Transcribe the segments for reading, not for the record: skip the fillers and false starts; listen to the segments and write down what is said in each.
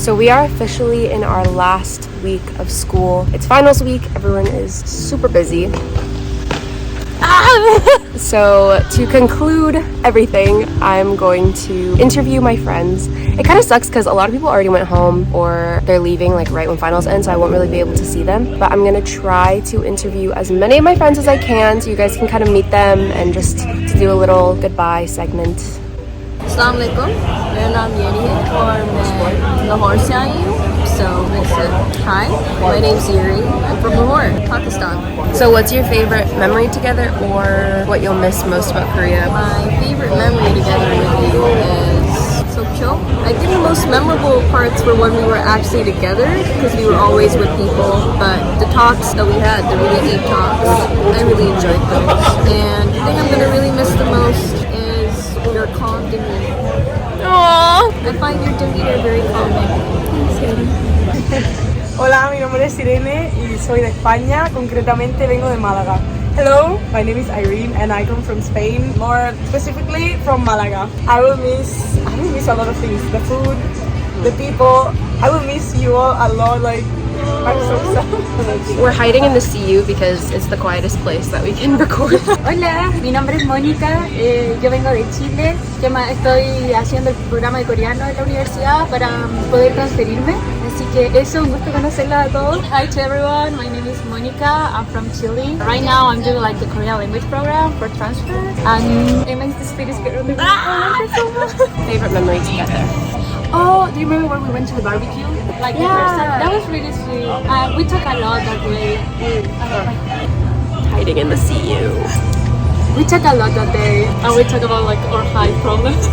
So we are officially in our last week of school. It's finals week. Everyone is super busy. So to conclude everything, I'm going to interview my friends. It kind of sucks because a lot of people already went home or they're leaving like right when finals end, so I won't really be able to see them. But I'm gonna try to interview as many of my friends as I can so you guys can kind of meet them and just to do a little goodbye segment. अस्सलाम वालेकुम, मेरा नाम येरी है और मैं लाहौर से आई हूँ. So hi, my name's Yuri. I'm from Lahore, Pakistan. So what's your favorite memory together or what you'll miss most about Korea? My favorite memory together with you is Sokcho. I think the most memorable parts were when we were actually together because we were always with people. But the talks that we had, the really deep talks, I really enjoyed those. And the thing I'm gonna really miss the most is your calm demeanor. Aww. I find your demeanor very calming. Hola, mi nombre es Irene y soy de España, concretamente vengo de Málaga. Hello, my name is Irene and I come from Spain, more specifically from Málaga. I will miss a lot of things, the food, the people. I will miss you all a lot, like I'm so sad. We're hiding in the CU because it's the quietest place that we can record. Hola, mi nombre es Mónica, yo vengo de Chile, estoy haciendo el programa de coreano en la universidad para poder transferirme, así que eso, un gusto conocerla a todos. Hi to everyone, my name is Mónica, I'm from Chile. Right now I'm doing like the Korean language program for transfer and it makes the sweetest girl in the world. Favorite memory together. Oh, do you remember when we went to the barbecue? Like the first time? That was really sweet. We took a lot that way. Hiding in the CU. We took a lot that day and we talked about like our high problems.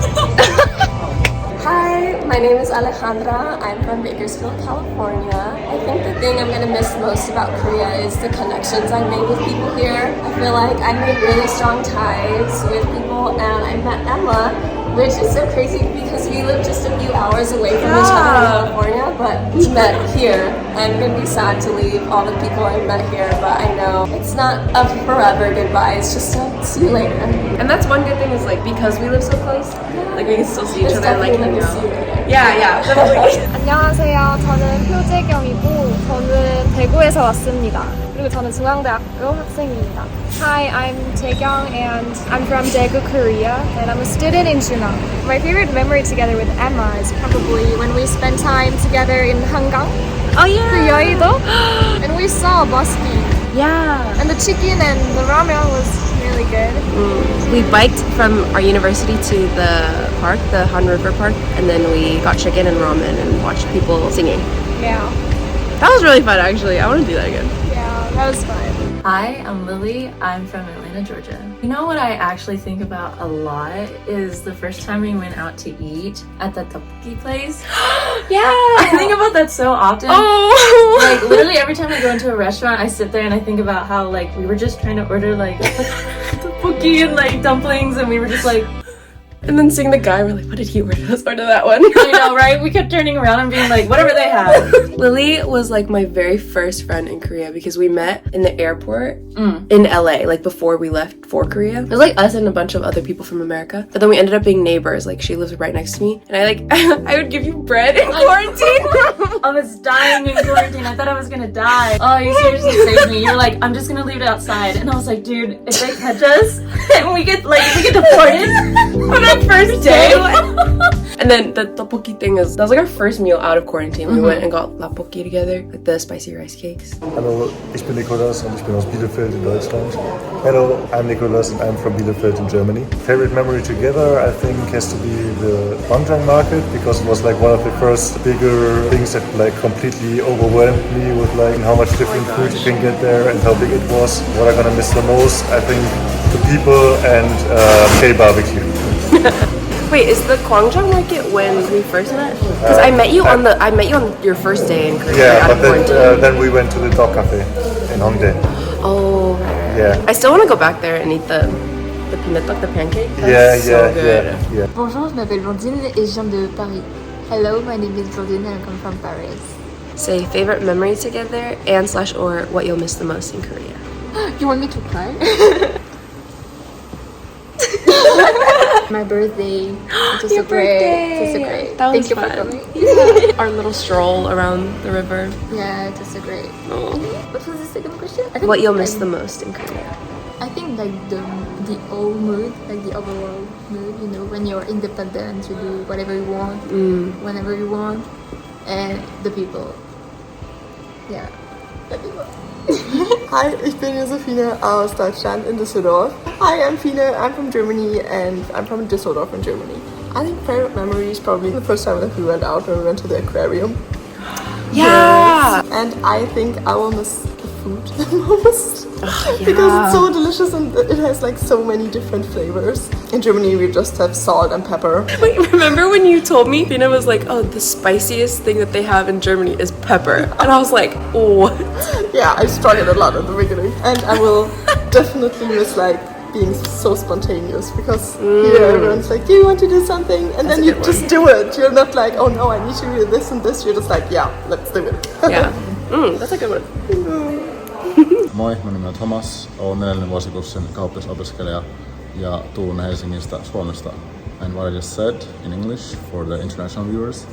Hi, my name is Alejandra. I'm from Bakersfield, California. I think the thing I'm going to miss most about Korea is the connections I made with people here. I feel like I made really strong ties with people and I met Emma, which is so crazy because we live just a few hours away from each other in California, but we met here. I'm going to be sad to leave all the people I met here, but I know it's not a forever goodbye, it's just a see you later. And that's one good thing is like because we live so close, like we can still see each other and like hang out. Yeah, definitely. 안녕하세요. 저는 표재경이고 저는 대구에서 왔습니다. 그리고 저는 중앙대학교 학생입니다. Hi, I'm Taekyung and I'm from Daegu, Korea, and I'm a student in Chunam. My favorite memory together with Emma is probably when we spent time together in Hangang. Oh yeah. 그 여의도, and we saw busking. Yeah. And the chicken and the ramen was really good. We biked from our university to the park, the Han River Park, and then we got chicken and ramen and watched people singing. Yeah. That was really fun actually. I want to do that again. Yeah, that was fun. Hi, I'm Lily. I'm from Atlanta, Georgia. You know what I actually think about a lot is the first time we went out to eat at the tteokbokki place. Yeah. I think about that so often. Oh. Like literally every time I go into a restaurant, I sit there and I think about how like we were just trying to order like tteokbokki and like dumplings and we were just like And then seeing the guy, we're like, what did he order? Let's order that one. I know, right? We kept turning around and being like, whatever they have. Lily was like my very first friend in Korea because we met in the airport in LA, like before we left for Korea. It was like us and a bunch of other people from America. But then we ended up being neighbors. Like she lives right next to me. And I would give you bread in quarantine. I was dying in quarantine. I thought I was gonna die. Oh, you seriously saved me. You're like, I'm just gonna leave it outside. And I was like, dude, if they catch us and we get deported on our first day. And then the tteokbokki thing that was like our first meal out of quarantine. We went and got tteokbokki together, like the spicy rice cakes. Hallo, ich bin Nikolas und ich bin aus Bielefeld in Deutschland. Hello, I'm Nicholas and I'm from Bielefeld in Germany. Favorite memory together, I think, has to be the Gwangjang market because it was like one of the first bigger things that like completely overwhelmed me with like how much different food you can get there and how big it was. What I'm gonna miss the most, I think, the people and K-barbecue. Wait, is the Gwangjang market when we first met? Because I met you on your first day in Korea. Yeah, but then we went to the dog cafe in Hongdae. Oh, Yeah. I still want to go back there and eat the peanut duck, the pancake. That's so good. Yeah. Bonjour, je m'appelle Blondine et je viens de Paris. Hello, my name is Blondine and I come from Paris. Say favorite memory together and / or what you'll miss the most in Korea. You want me to cry? My birthday. It's so great. That was Thank you for fun. coming. Our little stroll around the river. Yeah, it was a great. What was the second question? I think What you'll miss the most in Korea? I think like the old mood, like the overall mood, you know, when you're independent, you do whatever you want, whenever you want, and the people. Yeah, the people. Hi, ich bin Josephine aus Deutschland in Düsseldorf. Hi, I'm Fine. I'm from Germany and I'm from Düsseldorf in Germany. I think favorite memory is probably the first time that we went out and we went to the aquarium. Yeah. And I think I will miss the food the most. Because it's so delicious and it has like so many different flavors. In Germany we just have salt and pepper. Wait, remember when you told me? Fina was like, oh, the spiciest thing that they have in Germany is pepper. And I was like, what? Yeah, I struggled a lot at the beginning. And I will definitely miss like being so spontaneous because here everyone's like, do you want to do something? And then you just do it. You're not like, oh no, I need to do this and this. You're just like, yeah, let's do it. Yeah. That's a good one. Moi, mun nimi on Thomas, olen 4. vuosikurssin kauppiasopiskelija ja tulen Helsingistä, Suomesta. And what I just said in English for the international viewers,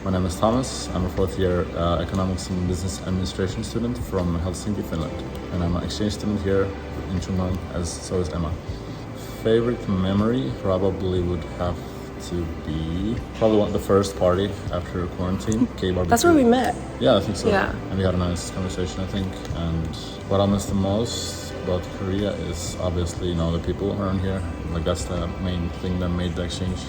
my name is Thomas, I'm a 4th year economics and business administration student from Helsinki, Finland. And I'm an exchange student here in Chungnong, as so is Emma. Favorite memory probably would have to be probably the first party after quarantine. K-barbecue. That's where we met. Yeah, I think so. Yeah. And we had a nice conversation, I think. And what I miss the most about Korea is obviously, you know, the people around here. Like that's the main thing that made the exchange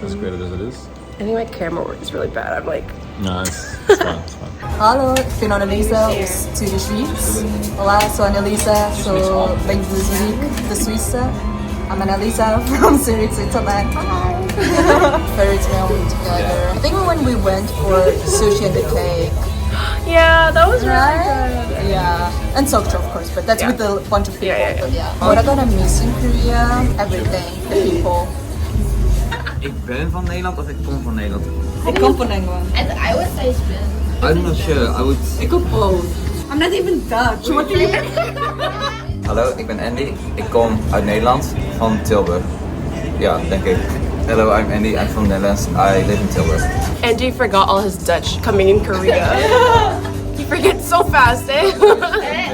as great as it is. I think my camera work is really bad. I'm like, No, it's fun, it's fun. Hallo, ik ben Annelisa aus Zürich-Schweiz. Olá, sou Annelisa, sou bem de Zurich, da Suíça. I'm Annelisa from Zurich, Switzerland. Hi! Favorite meal together. I think when we went for sushi and the cake. yeah, that was really Right? good. Yeah. And Sokcho, of course, but that's Yeah. with a bunch of people. Yeah. But yeah. What I'm gonna miss in Korea? Everything. The people. Ik ben van Nederland of ik kom van Nederland? Ik kom van Engeland. I would say Spain. I'm not sure. I would... Ik kom both. I'm not even Dutch. What do you mean? Hallo, ik ben Andy. Ik kom uit Nederland, van Tilburg. Ja, denk ik. Hello, I'm Andy. I'm from Netherlands. I live in Tilburg. Andy forgot all his Dutch coming in Korea. He forgets so fast, eh?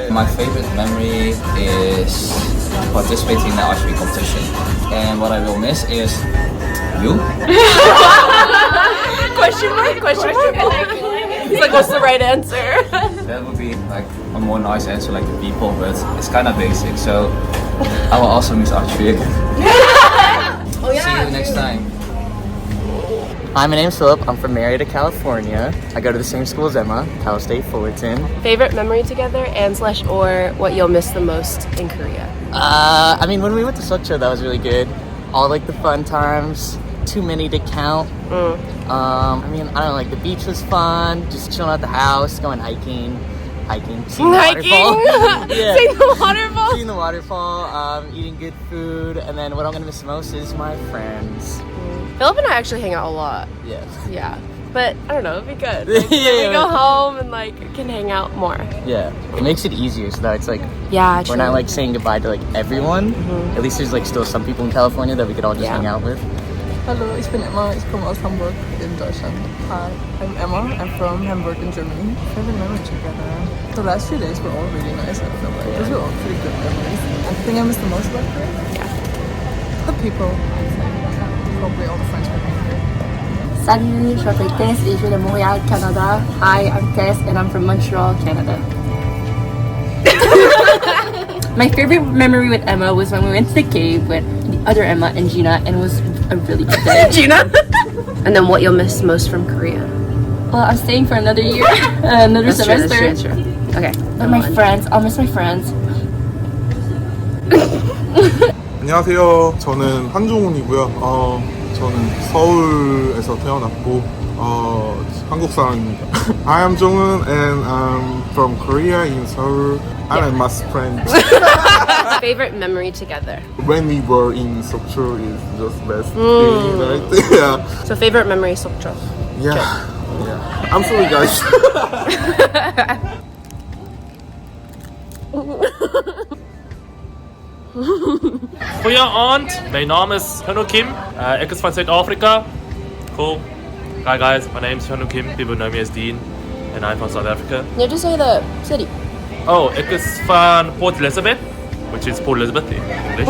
My favorite memory is participating in the archery competition. And what I will miss is you. Question mark? He's like, what's the right answer? That would be like a more nice answer, like the people, but it's kind of basic. So I will also miss archery again. See you next time. Hi, my name's Philip. I'm from Marietta, California. I go to the same school as Emma, Cal State Fullerton. Favorite memory together and/or what you'll miss the most in Korea? I mean, when we went to Sokcho, that was really good. All like the fun times, too many to count. I mean, I don't know, like the beach was fun, just chilling at the house, going hiking, seeing the waterfall. Yeah. Seeing the waterfall? Seeing the waterfall, eating good food, and then what I'm gonna miss most is my friends. Philip and I actually hang out a lot. Yeah. Yeah. But I don't know, it'd be good. Like, Yeah. we go home and like can hang out more. Yeah. It makes it easier so that it's like, Yeah, we're not like saying goodbye to like everyone. At least there's like still some people in California that we could all just hang out with. Hallo, ich bin Emma. Ich komme aus Hamburg in Deutschland. Hi, I'm Emma. I'm from Hamburg in Germany. Favorite memory together. The last few days were all really nice. I feel like those were all pretty good memories. I think I miss the most about Korea. Yeah. The people. Probably all the friends we're making here. Salut, je m'appelle Tess et je viens de Montréal, Canada. Hi, I'm Tess and I'm from Montreal, Canada. My favorite memory with Emma was when we went to the cave with the other Emma and Gina, and it was a really good day. Gina? And then what you'll miss most from Korea? Well, I'm staying for another year, another semester. That's true. Okay. But my friends, I'll miss my friends. 안녕하세요. 저는 한종훈이고요. 저는 서울에서 태어났고 한국 사람입니다. I am Jonghoon and I'm from Korea in Seoul. And I must friends. Favorite memory together? When we were in Sokcho is just best thing, right? Yeah. So favorite memory Sokcho. Yeah. I'm sorry, guys. Goeienaand, mijn naam is Hino Kim. Ik is van Zuid-Afrika. Cool. Hi guys, my name's Hyunwoo Kim. People know me as Dean, and I'm from South Africa. Yeah, just say the city. Oh, ek is van Port Elizabeth, which is Port Elizabeth in English.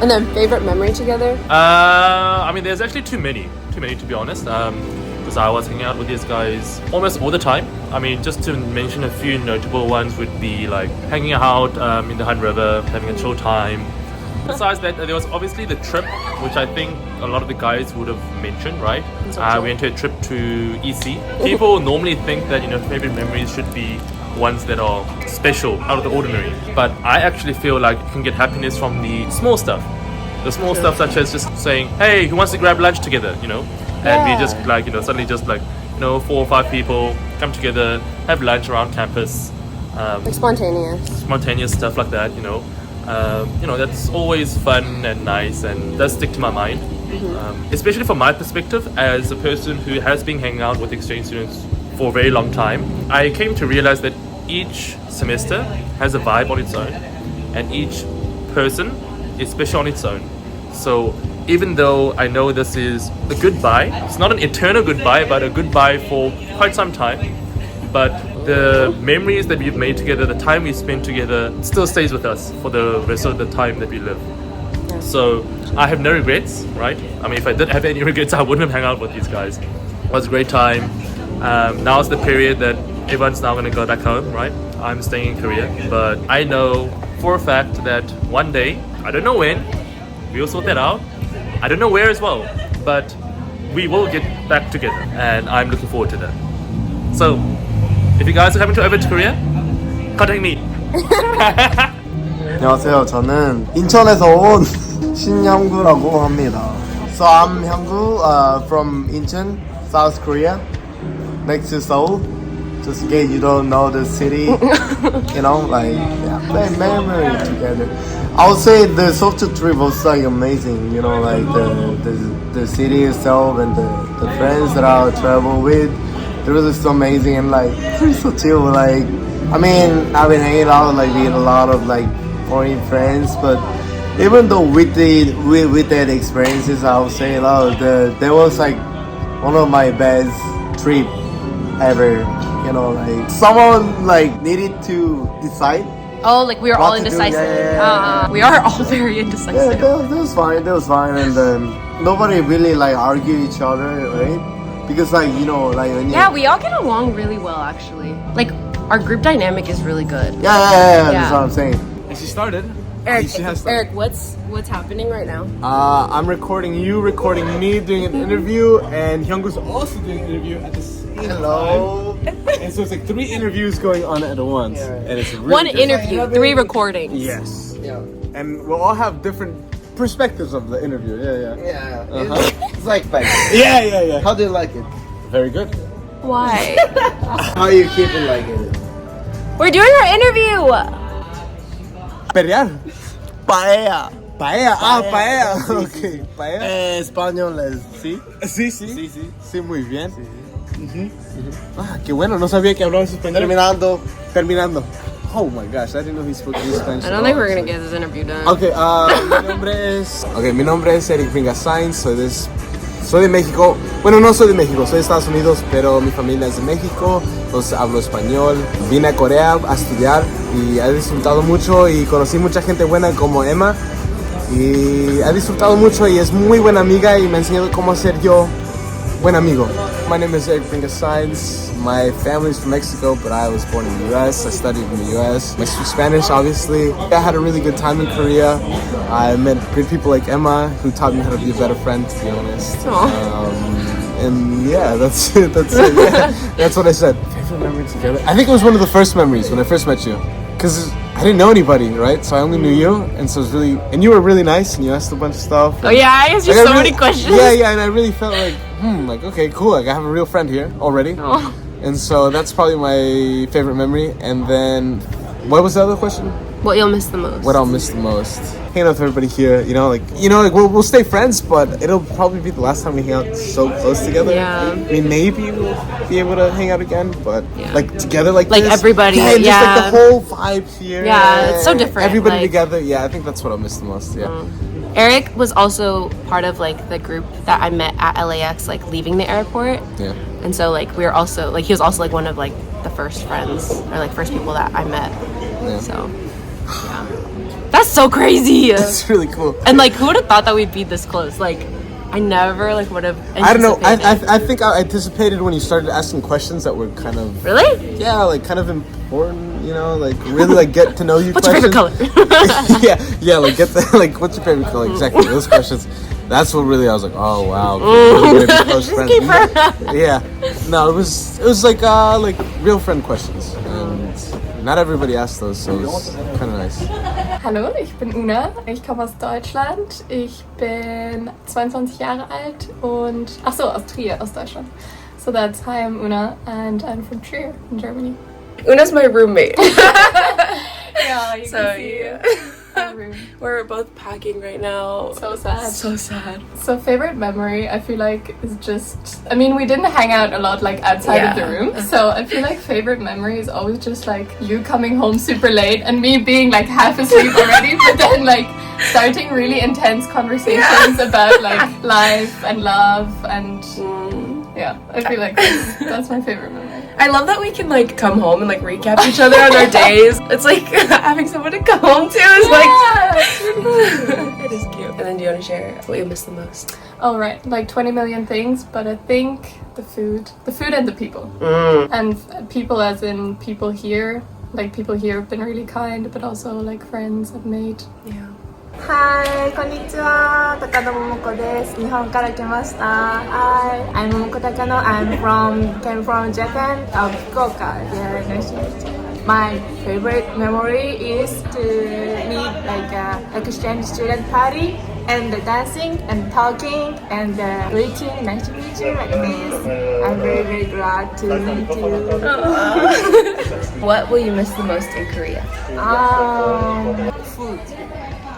And then favorite memory together? I mean, there's actually too many to be honest. Because I was hanging out with these guys almost all the time. I mean, just to mention a few notable ones would be like hanging out in the Han River, having a chill time. Besides that, there was obviously the trip, which I think a lot of the guys would have mentioned, right? We went to a trip to EC. People normally think that, favorite memories should be ones that are special, out of the ordinary. But I actually feel like you can get happiness from the small stuff. The small stuff such as just saying, hey, who wants to grab lunch together, And we just suddenly just 4 or 5 people come together, have lunch around campus. Like spontaneous. Spontaneous stuff like that, that's always fun and nice and does stick to my mind. Especially from my perspective as a person who has been hanging out with exchange students for a very long time. I came to realize that each semester has a vibe on its own and each person is special on its own. So even though I know this is a goodbye, it's not an eternal goodbye, but a goodbye for quite some time. But the memories that we've made together, the time we spent together, still stays with us for the rest of the time that we live. So I have no regrets, right? I mean, if I did have any regrets, I wouldn't have hung out with these guys. It was a great time. Now is the period that everyone's now going to go back home, right? I'm staying in Korea, but I know for a fact that one day, I don't know when, we'll sort that out. I don't know where as well, but we will get back together, and I'm looking forward to that. So, if you guys are coming over to Korea, contact me. 안녕하세요. 저는 인천에서 온 신형구라고 합니다. So I'm Hyunggu from Incheon, South Korea, next to Seoul. Just in case you don't know the city, play memory together. I would say the social trip was amazing. The city itself and the friends that I travel with. It was just amazing and so chill. I've been hanging out with a lot of foreign friends, but even though with that experiences, I would say that was one of my best trip ever. Someone needed to decide. Oh, we were all indecisive. We are all very indecisive. Yeah, that was fine. That was fine, and nobody really argue each other, right? Because when yeah, we all get along really well actually. Our group dynamic is really good. Yeah. That's what I'm saying. And she started. Eric, what's happening right now? I'm recording you, recording me, doing an interview, and Hyunggu's also doing an interview at the same Hello. time. And so it's 3 interviews going on at once. And it's really One interview, 3 recordings. Yes. Yeah. And we'll all have different perspectives of the interview. Yeah. It's like Yeah. How do you like it? Very good. Why? How you keeping it? We're doing our interview. Pelear. Paella. Paella. Ok. Paella. Español es sí. Sí, muy bien. Qué bueno, no sabía que hablabas español. Terminando. Oh my gosh, I didn't know he spoke Spanish. I don't think we're gonna get this interview done. Okay, mi nombre es Eric Vingasain, soy de México. Bueno, no soy de México, soy de Estados Unidos, pero mi familia es de México, entonces hablo español. Vine a Corea a estudiar y he disfrutado mucho y conocí mucha gente buena como Emma. Y he disfrutado mucho y es muy buena amiga y me ha enseñado cómo ser yo buen amigo. My name is Eric Vingasain. My family's from Mexico, but I was born in the US. I studied in the US. I speak Spanish, obviously. I had a really good time in Korea. I met great people like Emma, who taught me how to be a better friend, to be honest. And yeah, that's it. Yeah, that's what I said. Favorite memory together? I think it was one of the first memories when I first met you. Because I didn't know anybody, right? So I only knew you, and so it was really... And you were really nice, and you asked a bunch of stuff. Oh yeah, I asked you so many questions. Yeah, and I really felt okay, cool. I have a real friend here already. Oh. And so that's probably my favorite memory. And then, what was the other question? What you'll miss the most? What I'll miss the most? Hanging out with everybody here, we'll stay friends, but it'll probably be the last time we hang out so close together. Yeah. I mean, maybe we'll be able to hang out again, but together like this. Everybody. Yeah, and just the whole vibe here. Yeah, it's so different. Everybody together. Yeah, I think that's what I'll miss the most. Yeah. Eric was also part of like the group that I met at LAX, like leaving the airport. Yeah. And so like we were also like he was also like one of like the first friends or like first people that I met. Yeah. So yeah, that's so crazy. That's really cool. And like, who would have thought that we'd be this close? Like, I never like would have. I don't know. I think I anticipated when you started asking questions that were kind of really, yeah, like kind of important. You know, like really like get to know you. What's questions. your favorite color? yeah, like get the like what's your favorite color? Exactly those questions. That's what really I was like, oh wow, we're gonna be close friends. Yeah, no, it was like real friend questions, and not everybody asked those, so it's kind of nice. Hallo, ich bin Una, ich komme aus Deutschland, ich bin 22 Jahre alt und, aus Trier, aus Deutschland. So that's, hi, I'm Una and I'm from Trier in Germany. Una's my roommate. Yeah, you So, can see yeah. my room. We're both packing right now. So sad. So sad. So favorite memory, I feel like is just, I mean, we didn't hang out a lot like outside of the room. So I feel like favorite memory is always just like you coming home super late and me being like half asleep already, but then like starting really intense conversations about like life and love and yeah, I feel like that's my favorite memory. I love that we can like come home and like recap each other on our days. It's like having someone to come home to is like it is cute. And then do you want to share what you miss the most? Oh right, like 20 million things, but I think the food and the people. And people as in people here. Like people here have been really kind, but also like friends I've made. Yeah. はい、こんにちは。高野桃子です。日本から来ました。Hi, I'm Momoko Takano. Came from Japan, Fukuoka. Yeah, nice to meet you. My favorite memory is to meet like a exchange student party and the dancing and talking and greeting. Nice to meet you like this. I'm very very glad to meet you. What will you miss the most in Korea? Food.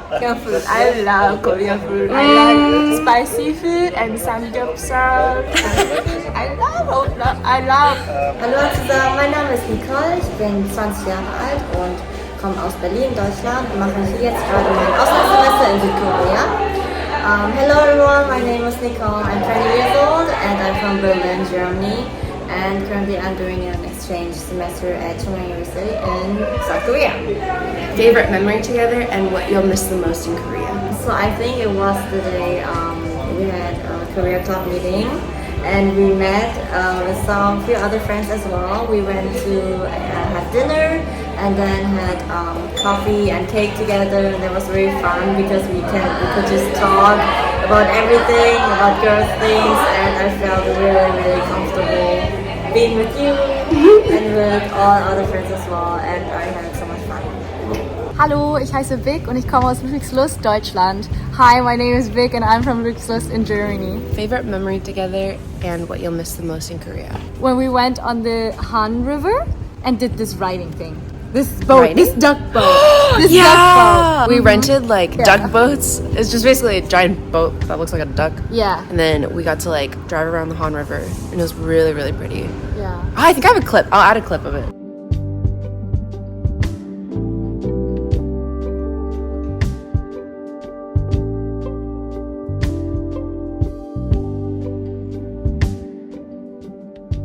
Korean food. I love Korean food. I like spicy food and samgyeopsal. I love. Hallo zusammen, mein Name ist Nicole, ich bin 20 Jahre alt und komme aus Berlin, Deutschland und mache hier jetzt gerade mein Auslandssemester in Südkorea. Hello everyone, my name is Nicole, I'm 20 years old and I'm from Berlin, Germany. And currently I'm doing an exchange semester at Chunghwa University in South Korea. Favorite memory together and what you'll miss the most in Korea? So I think it was the day we had a Korea Club meeting and we met with some few other friends as well. We went to have dinner and then had coffee and cake together, and it was very fun because we could just talk about everything, about girls things, and I felt really really comfortable being with you and with all other friends as well, and I had so much fun. Hallo, ich heiße Vic und ich komme aus Ludwigslust, Deutschland. Hi, my name is Vic and I'm from Ludwigslust in Germany. Favorite memory together and what you'll miss the most in Korea? When we went on the Han River and did this riding thing. This boat, Riding? this duck boat. This duck boat. We rented like Yeah. duck boats. It's just basically a giant boat that looks like a duck. Yeah. And then we got to like drive around the Han River and it was really, really pretty. Yeah. Oh, I think I have a clip. I'll add a clip of it.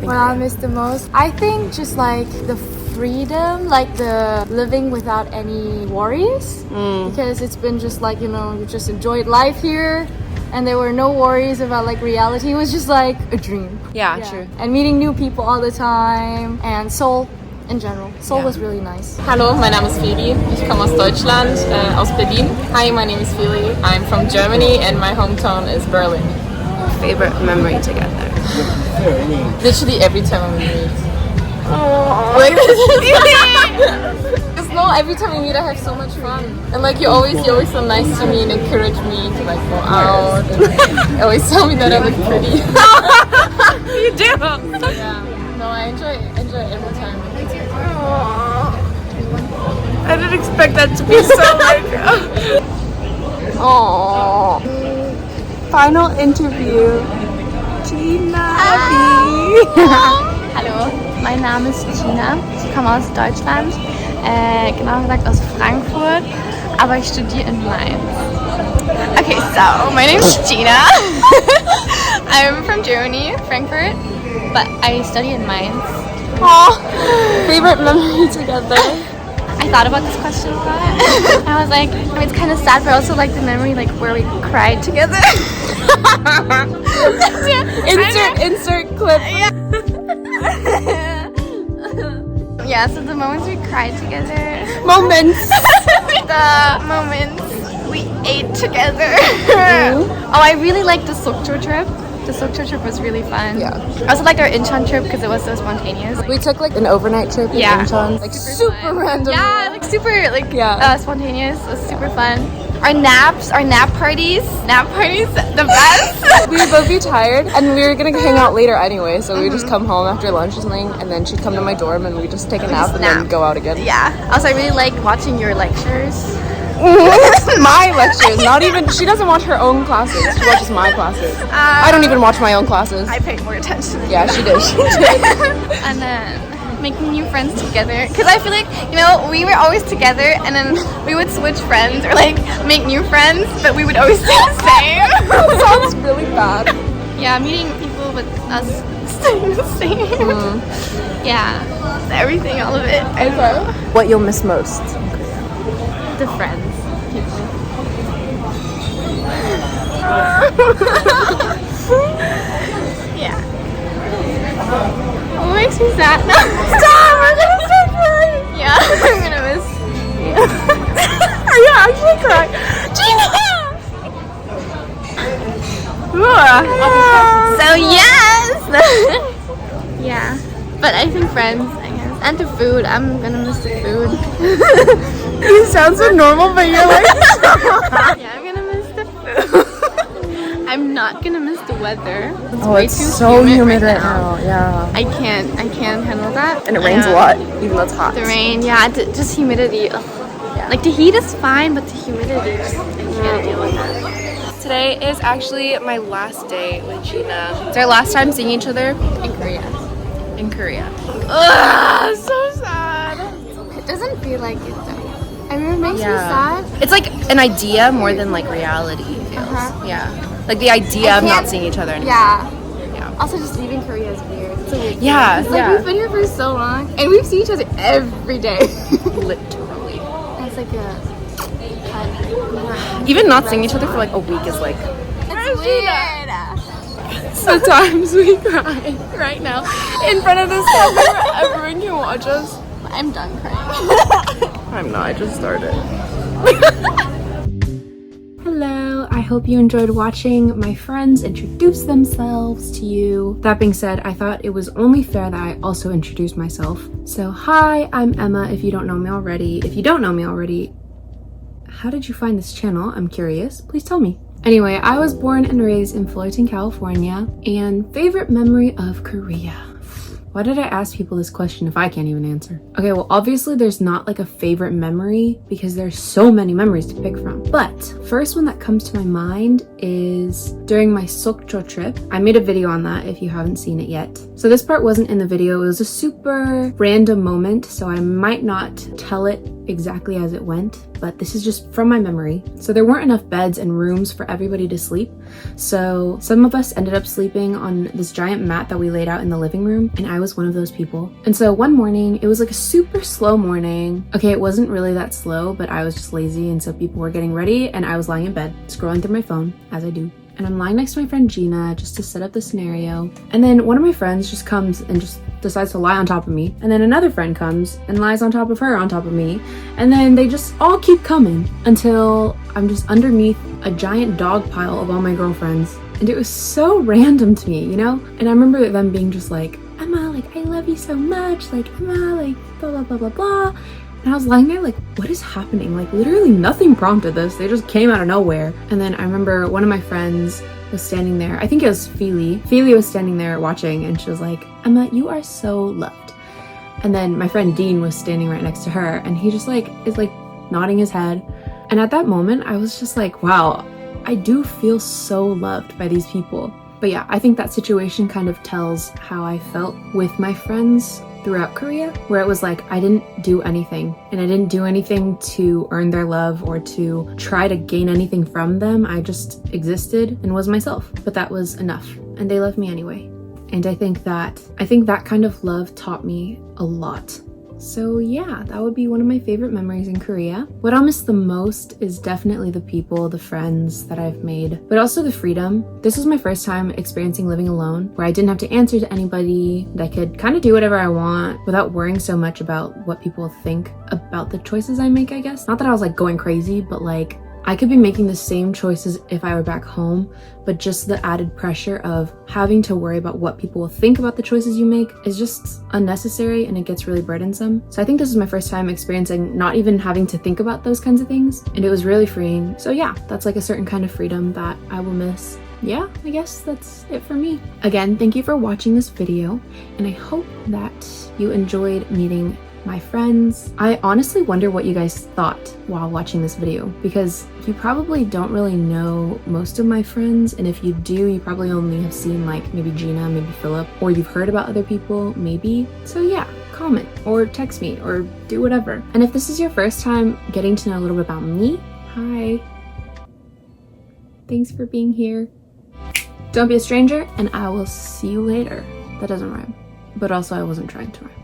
What I miss the most, I think just like the freedom, like the living without any worries, because it's been just like, you know, you just enjoyed life here and there were no worries about like reality. It was just like a dream. Yeah, true. And meeting new people all the time and Seoul in general. Seoul was really nice. Hallo, mein Name ist Feli. Ich komme aus Deutschland, aus Berlin. Hi, my name is Feli. I'm from Germany and my hometown is Berlin. Favorite memory together? Literally every time we meet. Aww. Like because no, every time we meet I have so much fun. And like you're always so nice to me and encourage me to like go out and always tell me that I look pretty. You do? Yeah. No, I enjoy every time. I didn't expect that to be so like Aww. Final interview. Gina. Hallo, mein Name ist Gina. Ich komme aus Deutschland, genauer gesagt aus Frankfurt, aber ich studiere in Mainz. Okay, so my name's Gina. I'm from Germany, Frankfurt, but I study in Mainz. Aw, favorite memory together. I thought about this question a lot. I was like, I mean, it's kind of sad, but I also like the memory like where we cried together. Insert clip. Yeah, so the moments we cried together. Moments. The moments we ate together. Oh, I really liked the Sokcho trip. The Sokcho trip was really fun. Yeah. I also liked our Incheon trip because it was so spontaneous. We took like an overnight trip in Incheon. Like super random. Yeah, like super spontaneous. It was super fun. Our nap parties, the best. We would both be tired and we were gonna hang out later anyway, so we would just come home after lunch or something, and then she'd come to my dorm and we'd just take a nap and then go out again. Yeah. Also, I really liked watching your lectures. My lectures, not even, she doesn't watch her own classes, she watches my classes. I don't even watch my own classes. I paid more attention. Yeah, she did. And then making new friends together, because I feel like, you know, we were always together and then we would switch friends or like make new friends, but we would always stay the same. That sounds really bad. Yeah, meeting people with us staying the same. Yeah, everything, all of it. What you'll miss most? The friends. Yeah. What makes me sad? No, stop! We're gonna start crying. Yeah, I'm gonna miss. Are you actually crying? Gina! So yes! Yeah. But I think friends, I guess. And the food. I'm gonna miss the food. You sound so normal, but you're like... Yeah, I'm gonna miss the food. I'm not gonna miss the weather. It's way too so humid right now. Yeah. I can't handle that. And it rains a lot, even though it's hot. The rain, yeah, just humidity. Ugh. Yeah. Like the heat is fine, but the humidity, just, I can't deal with that. Today is actually my last day with Gina. It's our last time seeing each other In Korea. in Korea. Ugh, so sad. It doesn't feel like it though. I mean, it makes me sad. It's like an idea more than like reality, it feels. Yeah. Like the idea of not seeing each other anymore. Yeah. Also, just leaving Korea is weird. It's a weird thing. Yeah, It's like we've been here for so long, and we've seen each other every day. Literally. It's like a... Even not seeing each other for like a week is like... It's weird. Sometimes we cry right now in front of this camera. Everyone can watch us. I'm done crying. I'm not, I just started. Hello, I hope you enjoyed watching my friends introduce themselves to you. That being said, I thought it was only fair that I also introduce myself. So hi, I'm Emma if you don't know me already. If you don't know me already, how did you find this channel? I'm curious, please tell me. Anyway, I was born and raised in Fullerton, California, and favorite memory of Korea. Why did I ask people this question if I can't even answer? Okay, well, obviously there's not like a favorite memory because there's so many memories to pick from. But first one that comes to my mind is during my Sokcho trip. I made a video on that if you haven't seen it yet. So this part wasn't in the video. It was a super random moment, so I might not tell it exactly as it went, but this is just from my memory. So there weren't enough beds and rooms for everybody to sleep. So some of us ended up sleeping on this giant mat that we laid out in the living room, and I was one of those people. And so one morning, it was like a super slow morning. Okay, it wasn't really that slow, but I was just lazy, and so people were getting ready, and I was lying in bed, scrolling through my phone, as I do. And I'm lying next to my friend Gina just to set up the scenario. And then one of my friends just comes and just decides to lie on top of me. And then another friend comes and lies on top of her on top of me. And then they just all keep coming until I'm just underneath a giant dog pile of all my girlfriends. And it was so random to me, you know? And I remember them being just like, Emma, like, I love you so much. Like, Emma, like, blah, blah, blah, blah, blah. And I was lying there like, what is happening? Like, literally nothing prompted this. They just came out of nowhere. And then I remember one of my friends was standing there. I think it was Feely. Feely was standing there watching, and she was like, Emma, you are so loved. And then my friend Dean was standing right next to her, and he just like is like nodding his head. And at that moment, I was just like, wow, I do feel so loved by these people. But yeah, I think that situation kind of tells how I felt with my friends throughout Korea, where it was like I didn't do anything, and I didn't do anything to earn their love or to try to gain anything from them. I just existed and was myself, but that was enough, and they loved me anyway. And I think that kind of love taught me a lot. So yeah, that would be one of my favorite memories in Korea. What I'll miss the most is definitely the people, the friends that I've made, but also the freedom. This was my first time experiencing living alone, where I didn't have to answer to anybody, and I could kind of do whatever I want without worrying so much about what people think about the choices I make, I guess. Not that I was like going crazy, but like I could be making the same choices if I were back home, but just the added pressure of having to worry about what people will think about the choices you make is just unnecessary, and it gets really burdensome. So I think this is my first time experiencing not even having to think about those kinds of things, and it was really freeing. So yeah, that's like a certain kind of freedom that I will miss. Yeah, I guess that's it for me. Again, thank you for watching this video, and I hope that you enjoyed meeting my friends. I honestly wonder what you guys thought while watching this video, because you probably don't really know most of my friends, and if you do, you probably only have seen like maybe Gina, maybe Philip, or you've heard about other people, maybe. So yeah, comment or text me or do whatever. And if this is your first time getting to know a little bit about me, hi. Thanks for being here. Don't be a stranger, and I will see you later. That doesn't rhyme, but also I wasn't trying to rhyme.